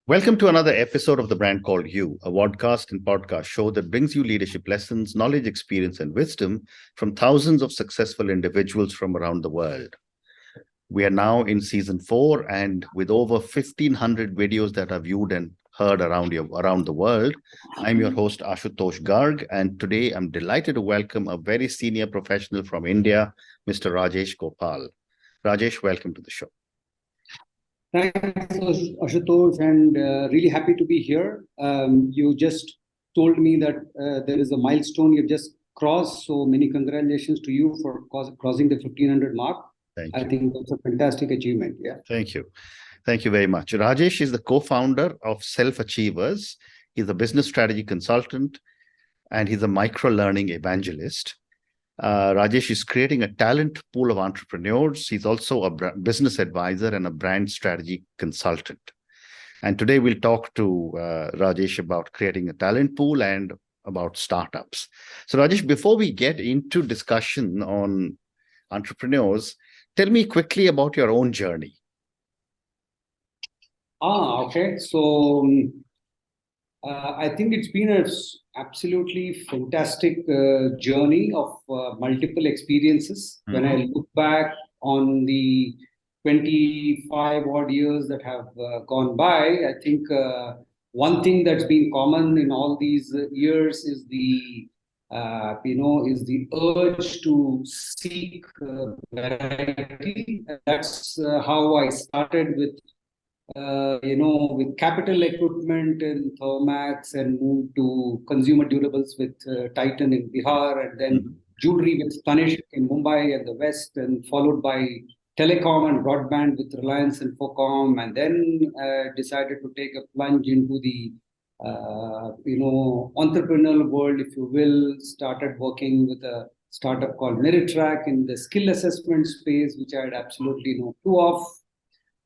Welcome to another episode of The Brand Called You, a podcast and podcast show that brings you leadership lessons, knowledge, experience, and wisdom from thousands of successful individuals from around the world. We are now in season 4, and with over 1,500 videos that are viewed and heard around the world, I'm your host Ashutosh Garg, and today I'm delighted to welcome a very senior professional from India, Mr. Rajesh Gopal. Rajesh, welcome to the show. Thanks, Ashutosh, and really happy to be here. You just told me that there is a milestone you've just crossed, so many congratulations to you for crossing the 1,500 mark. Thank I you. think that's a fantastic achievement. Yeah. Thank you. Thank you very much. Rajesh is the co-founder of Self Achievers. He's a business strategy consultant and he's a micro-learning evangelist. Rajesh is creating a talent pool of entrepreneurs. He's also a business advisor and a brand strategy consultant. And today we'll talk to Rajesh about creating a talent pool and about startups. So Rajesh, before we get into discussion on entrepreneurs, tell me quickly about your own journey. Okay. So I think it's been an absolutely fantastic journey of multiple experiences. Mm-hmm. When I look back on the 25 odd years that have gone by, I think one thing that's been common in all these years is the urge to seek variety. That's how I started with with capital equipment in Thermax and moved to consumer durables with Titan in Bihar, and then jewelry with Tanishq in Mumbai and the West, and followed by telecom and broadband with Reliance and Focom, and then decided to take a plunge into the entrepreneurial world, if you will. Started working with a startup called Meritrack in the skill assessment space, which I had absolutely no clue of.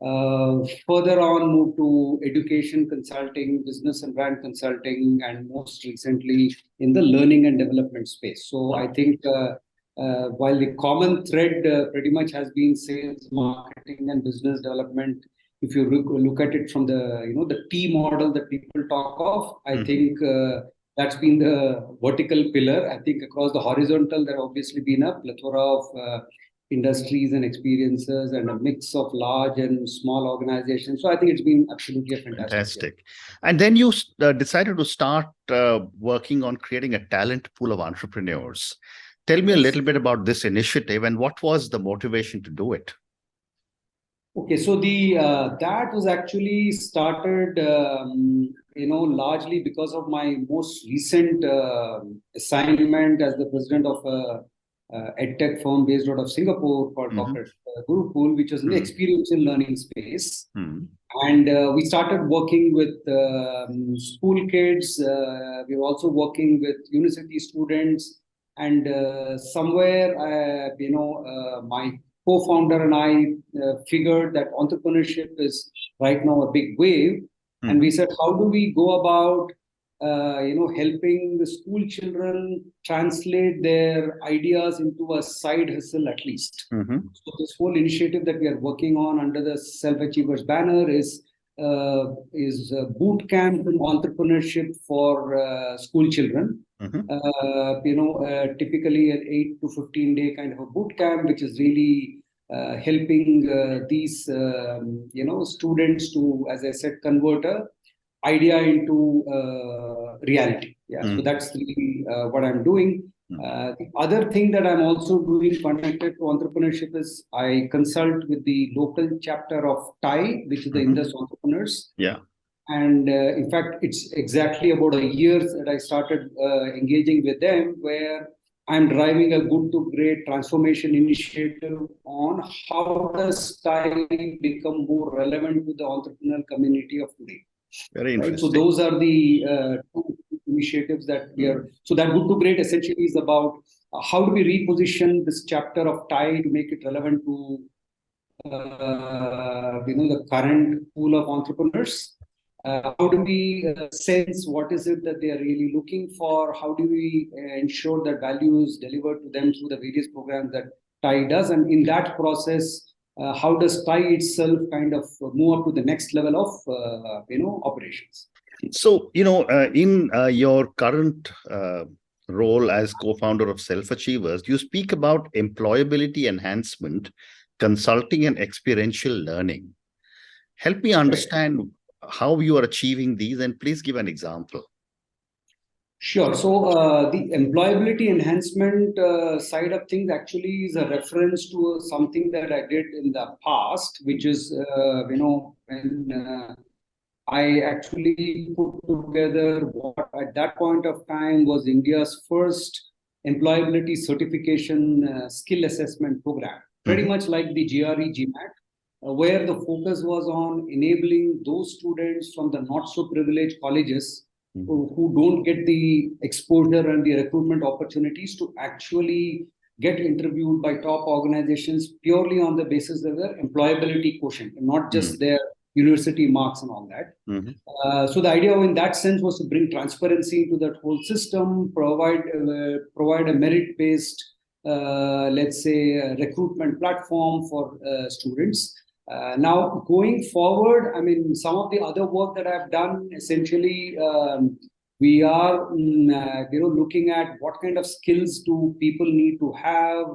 Further on, moved to education consulting, business and brand consulting, and most recently in the learning and development space. So I think while the common thread pretty much has been sales, marketing, and business development, if you look at it from the T model that people talk of, I think that's been the vertical pillar. I think across the horizontal, there have obviously been a plethora of industries and experiences and a mix of large and small organizations. So I think it's been absolutely a fantastic year. And then you decided to start working on creating a talent pool of entrepreneurs. Tell me a little bit about this initiative and what was the motivation to do it? Okay, so that was actually started, largely because of my most recent assignment as the president of a edtech firm based out of Singapore called Corporate Gurupool, which was in the experiential learning space. And we started working with school kids. We were also working with university students. And somewhere, my co-founder and I figured that entrepreneurship is right now a big wave. And we said, how do we go about helping the school children translate their ideas into a side hustle at least. So this whole initiative that we are working on under the Self Achievers banner is a boot camp in entrepreneurship for school children. Typically an 8 to 15 day kind of a boot camp, which is really helping these students to, as I said, convert a idea into reality. So that's really what I'm doing. The other thing that I'm also doing connected to entrepreneurship is I consult with the local chapter of TIE, which is the Indus Entrepreneurs. And in fact, it's exactly about a year that I started engaging with them, where I'm driving a good to great transformation initiative on how does TIE become more relevant to the entrepreneurial community of today. Very interesting. So those are the two initiatives that we are. So that good to great essentially is about how do we reposition this chapter of TIE to make it relevant to the current pool of entrepreneurs. How do we sense what is it that they are really looking for? How do we ensure that value is delivered to them through the various programs that TIE does? And in that process, how does TIE itself kind of move up to the next level of operations? So, in your current role as co-founder of Self Achievers, you speak about employability enhancement, consulting, and experiential learning. Help me understand how you are achieving these, and please give an example. Sure. So the employability enhancement side of things actually is a reference to something that I did in the past, which is, when I actually put together what at that point of time was India's first employability certification skill assessment program, pretty much like the GRE GMAT, where the focus was on enabling those students from the not so privileged colleges who don't get the exposure and the recruitment opportunities to actually get interviewed by top organizations purely on the basis of their employability quotient, and not just their university marks and all that. So the idea in that sense was to bring transparency into that whole system, provide a merit-based, let's say, recruitment platform for students. Now, going forward, I mean, some of the other work that I've done, essentially, we are looking at what kind of skills do people need to have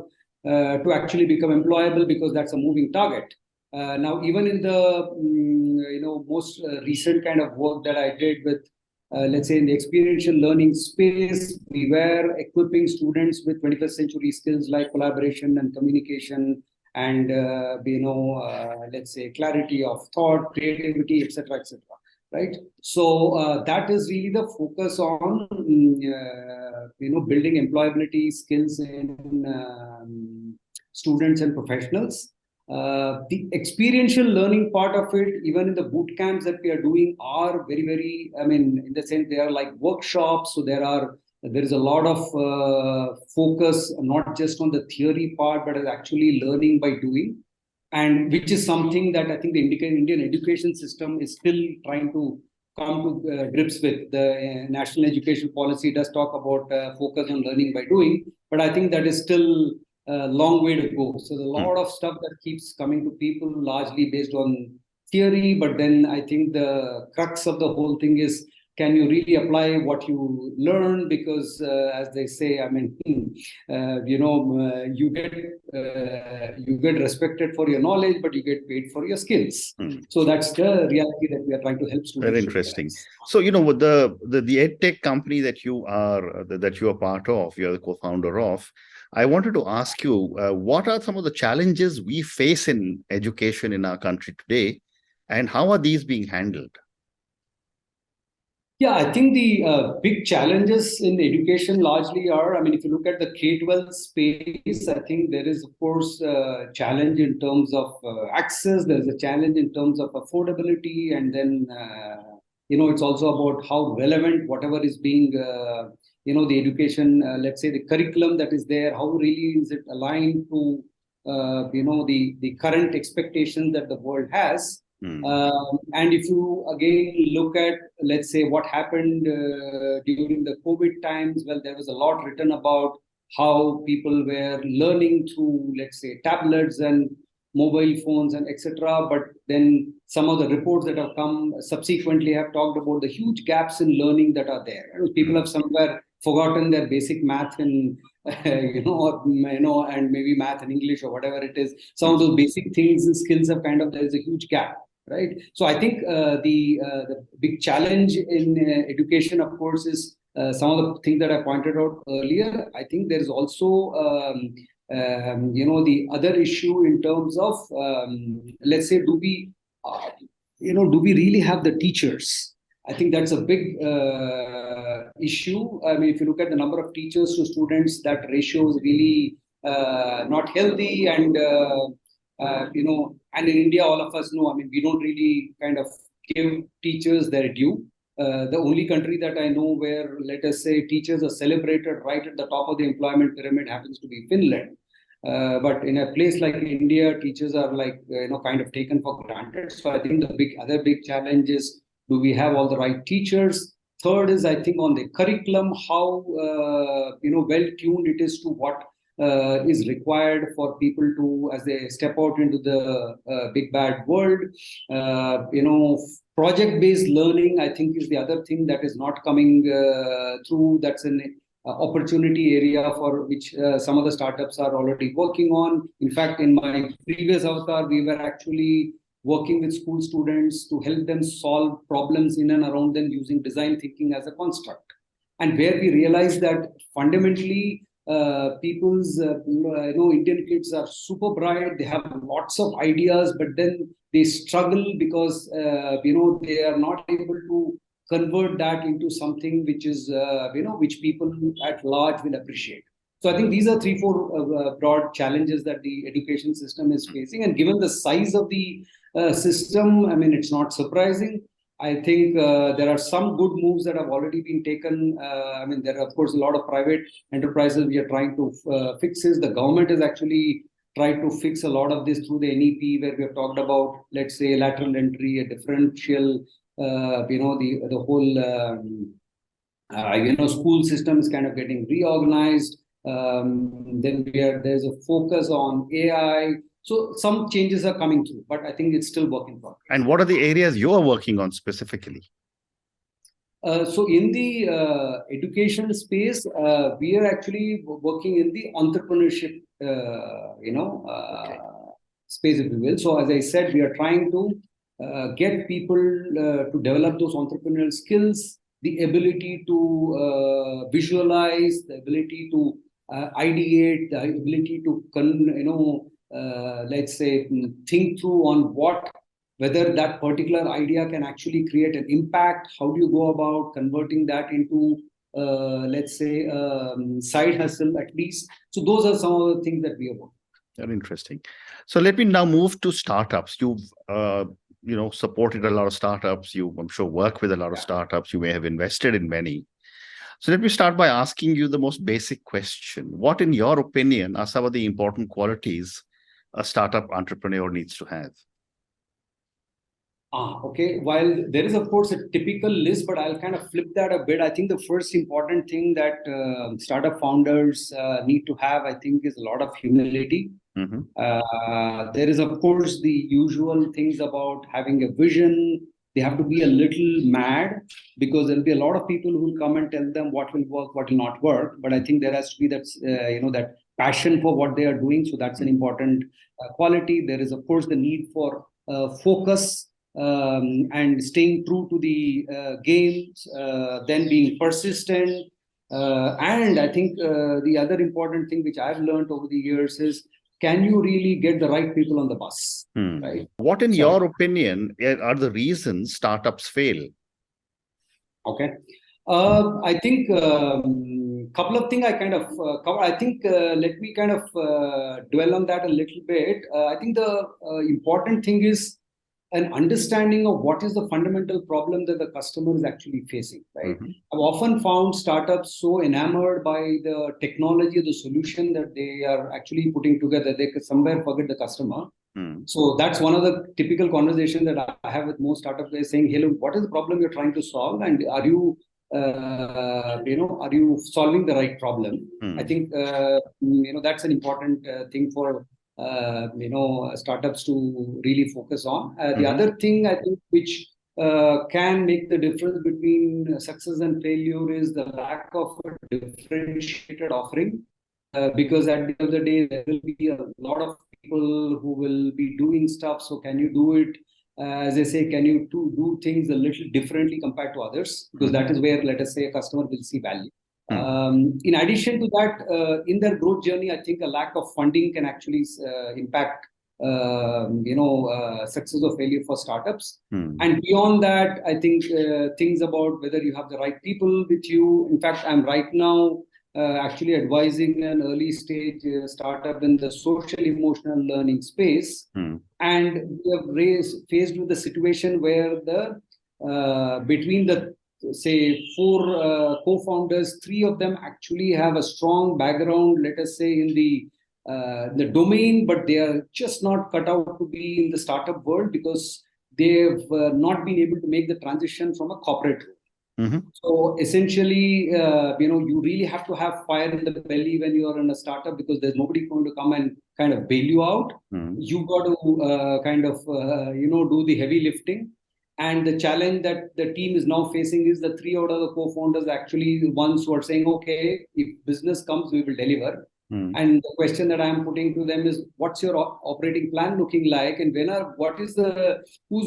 to actually become employable, because that's a moving target. Now, even in the most recent kind of work that I did with, let's say, in the experiential learning space, we were equipping students with 21st century skills like collaboration and communication, and let's say, clarity of thought, creativity, etc., etc. Right. So that is really the focus on building employability skills in students and professionals. The experiential learning part of it, even in the boot camps that we are doing, are very, very, I mean, in the sense they are like workshops. So there is a lot of focus, not just on the theory part, but actually learning by doing, and which is something that I think the Indian education system is still trying to come to grips with. The national education policy does talk about focus on learning by doing, but I think that is still a long way to go. So there's a lot of stuff that keeps coming to people, largely based on theory, but then I think the crux of the whole thing is, can you really apply what you learn? Because as they say, I mean, you get respected for your knowledge, but you get paid for your skills. So that's the reality that we are trying to help students. Very interesting. So, with the EdTech company that you are part of, you're the co-founder of, I wanted to ask you, what are some of the challenges we face in education in our country today, and how are these being handled? Yeah, I think the big challenges in education largely are, I mean, if you look at the K-12 space, I think there is, of course, a challenge in terms of access. There's a challenge in terms of affordability. And then, it's also about how relevant whatever is being, the education, let's say the curriculum that is there, how really is it aligned to, the current expectations that the world has. And if you again look at, let's say, what happened during the COVID times, well, there was a lot written about how people were learning through, let's say, tablets and mobile phones and etc. But then some of the reports that have come subsequently have talked about the huge gaps in learning that are there. People have somewhere forgotten their basic math and and maybe math and English or whatever it is. Some of those basic things and skills have there is a huge gap. Right. So I think the big challenge in education, of course, is some of the things that I pointed out earlier. I think there is also, the other issue in terms of, let's say, do we really have the teachers? I think that's a big issue. I mean, if you look at the number of teachers to students, that ratio is really not healthy. And and in India, all of us know, I mean, we don't really kind of give teachers their due. The only country that I know where, let us say, teachers are celebrated right at the top of the employment pyramid happens to be Finland. But in a place like India, teachers are kind of taken for granted. So I think the other big challenge is, do we have all the right teachers? Third is, I think, on the curriculum, how well tuned it is to what is required for people to, as they step out into the big bad world. Project-based learning, I think, is the other thing that is not coming through. That's an opportunity area for which some of the startups are already working on. In fact, in my previous avatar, we were actually working with school students to help them solve problems in and around them using design thinking as a construct. And where we realized that fundamentally, Indian kids are super bright. They have lots of ideas, but then they struggle because, they are not able to convert that into something which is, which people at large will appreciate. So I think these are 3-4 broad challenges that the education system is facing. And given the size of the system, I mean, it's not surprising. I think there are some good moves that have already been taken. There are, of course, a lot of private enterprises we are trying to fix this. The government has actually tried to fix a lot of this through the NEP, where we have talked about, let's say, lateral entry, a differential, the whole, school system is kind of getting reorganized. Then there's a focus on AI. So some changes are coming through, but I think it's still working for. And what are the areas you are working on specifically? So in the education space, we are actually working in the entrepreneurship, space, if you will. So as I said, we are trying to get people to develop those entrepreneurial skills, the ability to visualize, the ability to ideate, the ability to let's say, think through on whether that particular idea can actually create an impact. How do you go about converting that into, let's say, side hustle at least? So those are some of the things that we are working. Very interesting. So let me now move to startups. You've supported a lot of startups. You, I'm sure, work with a lot of startups. You may have invested in many. So let me start by asking you the most basic question. What, in your opinion, are some of the important qualities a startup entrepreneur needs to have? Okay. While there is, of course, a typical list, but I'll kind of flip that a bit. I think the first important thing that startup founders need to have, I think, is a lot of humility. Mm-hmm. There is, of course, the usual things about having a vision. They have to be a little mad, because there'll be a lot of people who will come and tell them what will work, what will not work. But I think there has to be that, that passion for what they are doing. So that's an important quality. There is, of course, the need for focus. And staying true to the games, then being persistent. And I think the other important thing which I've learned over the years is, can you really get the right people on the bus? Right? What, in your opinion, are the reasons startups fail? Okay. I think couple of things I kind of cover. I think let me kind of dwell on that a little bit. I think the important thing is an understanding of what is the fundamental problem that the customer is actually facing, right? Mm-hmm. I've often found startups so enamored by the technology, the solution that they are actually putting together, they could somewhere forget the customer. So that's one of the typical conversations that I have with most startup guys, saying, hey, look, what is the problem you're trying to solve? And are you solving the right problem? I think, that's an important thing for startups to really focus on. The other thing I think which can make the difference between success and failure is the lack of a differentiated offering. Because at the end of the day, there will be a lot of people who will be doing stuff. So can you do it? As I say, can you do things a little differently compared to others? Because that is where, let us say, a customer will see value. In addition to that, in their growth journey, I think a lack of funding can actually impact, success or failure for startups. And beyond that, I think things about whether you have the right people with you. In fact, I'm right now actually advising an early stage startup in the social emotional learning space. And we have faced with the situation where between the say 4 co-founders, 3 of them actually have a strong background, let us say, in the domain, but they are just not cut out to be in the startup world because they've not been able to make the transition from a corporate role. So essentially, you really have to have fire in the belly when you are in a startup, because there's nobody going to come and kind of bail you out. You got to do the heavy lifting. And the challenge that the team is now facing is the 3 out of the co-founders actually the ones who are saying, okay, if business comes, we will deliver. And the question that I'm putting to them is, what's your operating plan looking like? And who's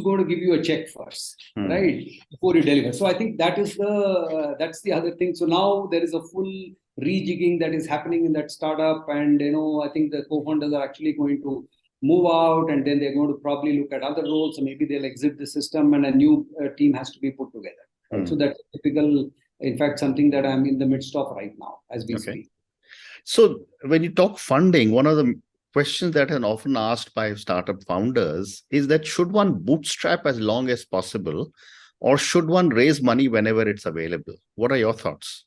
going to give you a check first, right? Before you deliver. So I think that's the other thing. So now there is a full rejigging that is happening in that startup. And, I think the co-founders are actually going to move out, and then they're going to probably look at other roles. So maybe they'll exit the system and a new team has to be put together. Right? So that's typical, in fact, something that I'm in the midst of right now as we speak. So when you talk funding, one of the questions that are often asked by startup founders is that should one bootstrap as long as possible, or should one raise money whenever it's available? What are your thoughts?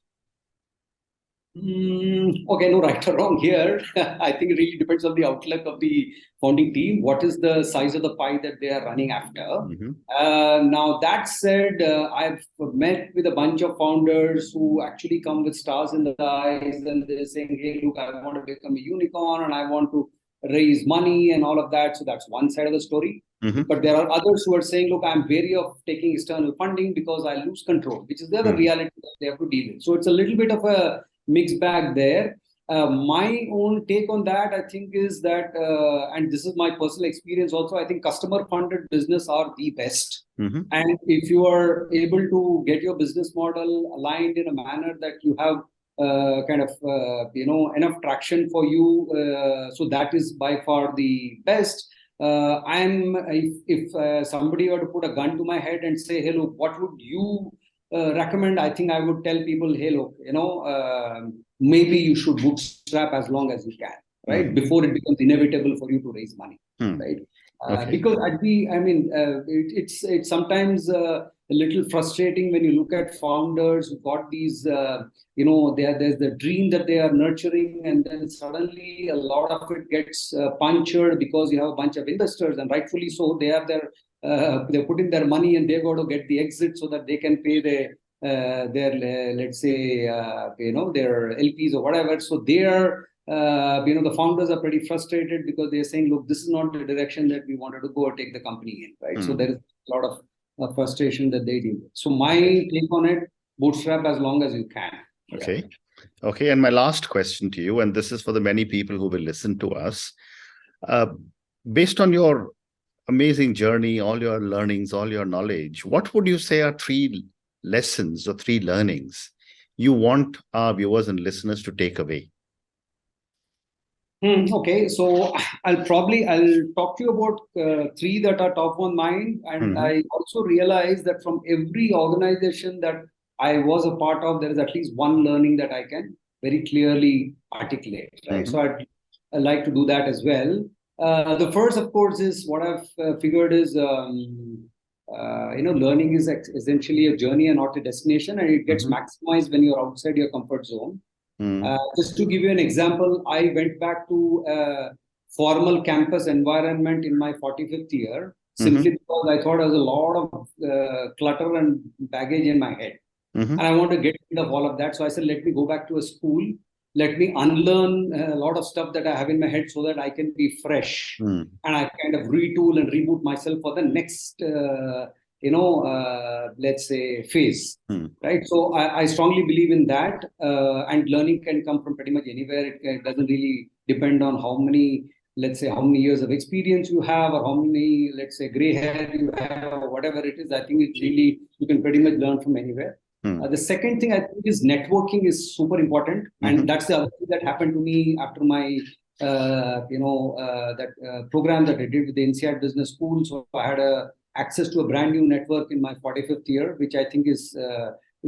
Okay, no right or wrong here. I think it really depends on the outlook of the founding team. What is the size of the pie that they are running after? Now, that said, I've met with a bunch of founders who actually come with stars in the eyes, and they're saying, hey, look, I want to become a unicorn and I want to raise money and all of that. So that's one side of the story. But there are others who are saying, look, I'm wary of taking external funding because I lose control, which is the other reality that they have to deal with. So it's a little bit of a mixed bag there. My own take on that, I think, is that, and this is my personal experience also, I think customer-funded business are the best. And if you are able to get your business model aligned in a manner that you have enough traction for you, so that is by far the best. If somebody were to put a gun to my head and say, hey, look, what would you recommend? I think I would tell people, hey, look, maybe you should bootstrap as long as you can, right? Before it becomes inevitable for you to raise money, right? Because it's sometimes a little frustrating when you look at founders who got these, there's the dream that they are nurturing, and then suddenly a lot of it gets punctured because you have a bunch of investors, and rightfully so, they have they're putting their money and they're going to get the exit so that they can pay their let's say, their LPs or whatever. So they're, the founders are pretty frustrated because they're saying, look, this is not the direction that we wanted to go or take the company in, right? So there is a lot of frustration that they deal with. So my take on it, bootstrap as long as you can. Okay. Okay. And my last question to you, and this is for the many people who will listen to us, based on your amazing journey, all your learnings, all your knowledge, what would you say are 3 lessons or 3 learnings you want our viewers and listeners to take away? Okay, so I'll talk to you about 3 that are top of mind. And I also realized that from every organization that I was a part of, there is at least one learning that I can very clearly articulate, right? So I'd like to do that as well. The first, of course, is what I've figured is, learning is essentially a journey and not a destination, and it gets maximized when you're outside your comfort zone. Just to give you an example, I went back to a formal campus environment in my 45th year, simply because I thought there was a lot of clutter and baggage in my head. And I want to get rid of all of that. So I said, let me go back to a school. Let me unlearn a lot of stuff that I have in my head so that I can be fresh. And I kind of retool and reboot myself for the next, let's say, phase. Right. So I strongly believe in that. And learning can come from pretty much anywhere. It doesn't really depend on how many years of experience you have, or how many, let's say, gray hair you have, or whatever it is. I think it's really, you can pretty much learn from anywhere. The second thing I think is networking is super important. And that's the other thing that happened to me after my, program that I did with the INSEAD Business School. So I had access to a brand new network in my 45th year, which I think is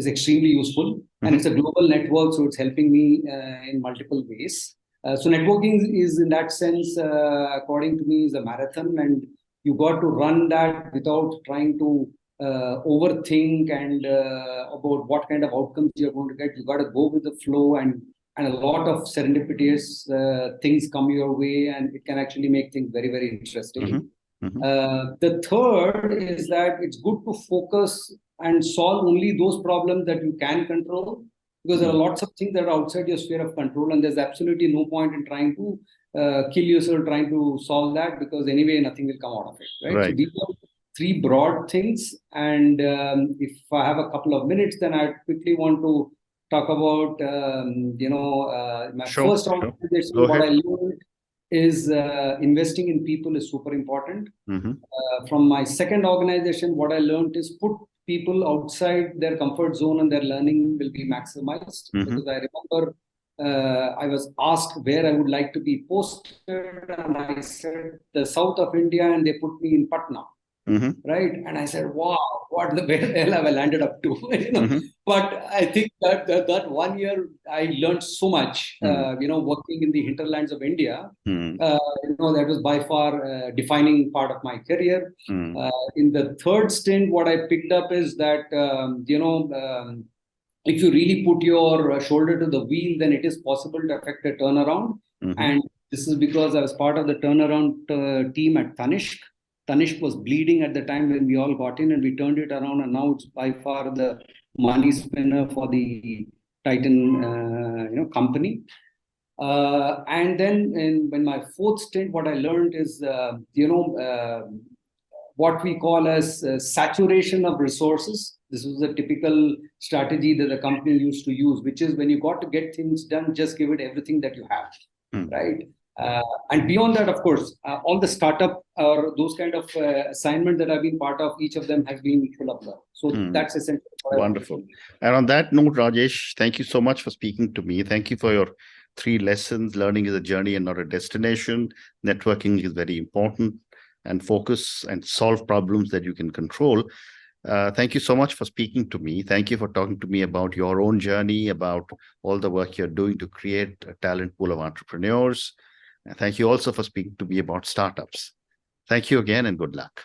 extremely useful. And it's a global network, so it's helping me in multiple ways. So networking is, in that sense, according to me, is a marathon, and you got to run that without trying to overthink and about what kind of outcomes you're going to get. You got to go with the flow, and a lot of serendipitous things come your way, and it can actually make things very, very interesting. The third is that it's good to focus and solve only those problems that you can control, because there are lots of things that are outside your sphere of control, and there's absolutely no point in trying to kill yourself trying to solve that, because anyway nothing will come out of it, right? So Right. these are three broad things, and if I have a couple of minutes, then I quickly want to talk about my Sure, first sure. organization. Go What I ahead. learned is investing in people is super important. Mm-hmm. From my second organization, what I learned is put people outside their comfort zone and their learning will be maximized. Mm-hmm. Because I remember I was asked where I would like to be posted, and I said the south of India, and they put me in Patna. Mm-hmm. Right, and I said, "Wow, where the hell have I landed up to?" Mm-hmm. But I think that 1 year I learned so much. Working in the hinterlands of India, Mm-hmm. that was by far a defining part of my career. Mm-hmm. In the third stint, what I picked up is that if you really put your shoulder to the wheel, then it is possible to affect a turnaround. Mm-hmm. And this is because I was part of the turnaround team at Tanishq. Tanishq was bleeding at the time when we all got in, and we turned it around, and now it's by far the money spinner for the Titan company. And then in my fourth stint, what I learned is what we call as saturation of resources. This was a typical strategy that the company used to use, which is when you got to get things done, just give it everything that you have, right? And beyond that, of course, all the startup or those kind of assignments that I've been part of, each of them has been full of love. So that's essentially wonderful. And on that note, Rajesh, thank you so much for speaking to me. Thank you for your 3 lessons. Learning is a journey and not a destination. Networking is very important, and focus and solve problems that you can control. Thank you so much for speaking to me. Thank you for talking to me about your own journey, about all the work you're doing to create a talent pool of entrepreneurs. And thank you also for speaking to me about startups. Thank you again, and good luck.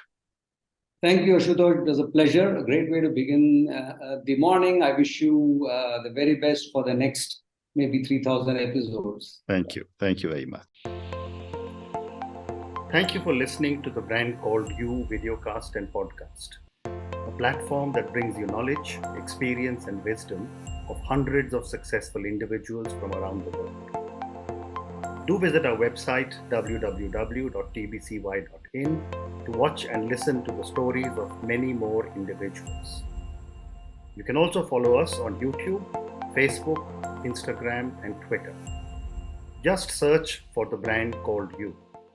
Thank you, Ashutosh. It was a pleasure. A great way to begin the morning. I wish you the very best for the next maybe 3,000 episodes. Thank you. Thank you very much. Thank you for listening to the Brand Called You videocast and podcast, a platform that brings you knowledge, experience, and wisdom of hundreds of successful individuals from around the world. Do visit our website www.tbcy.in to watch and listen to the stories of many more individuals. You can also follow us on YouTube, Facebook, Instagram, and Twitter. Just search for the Brand Called You.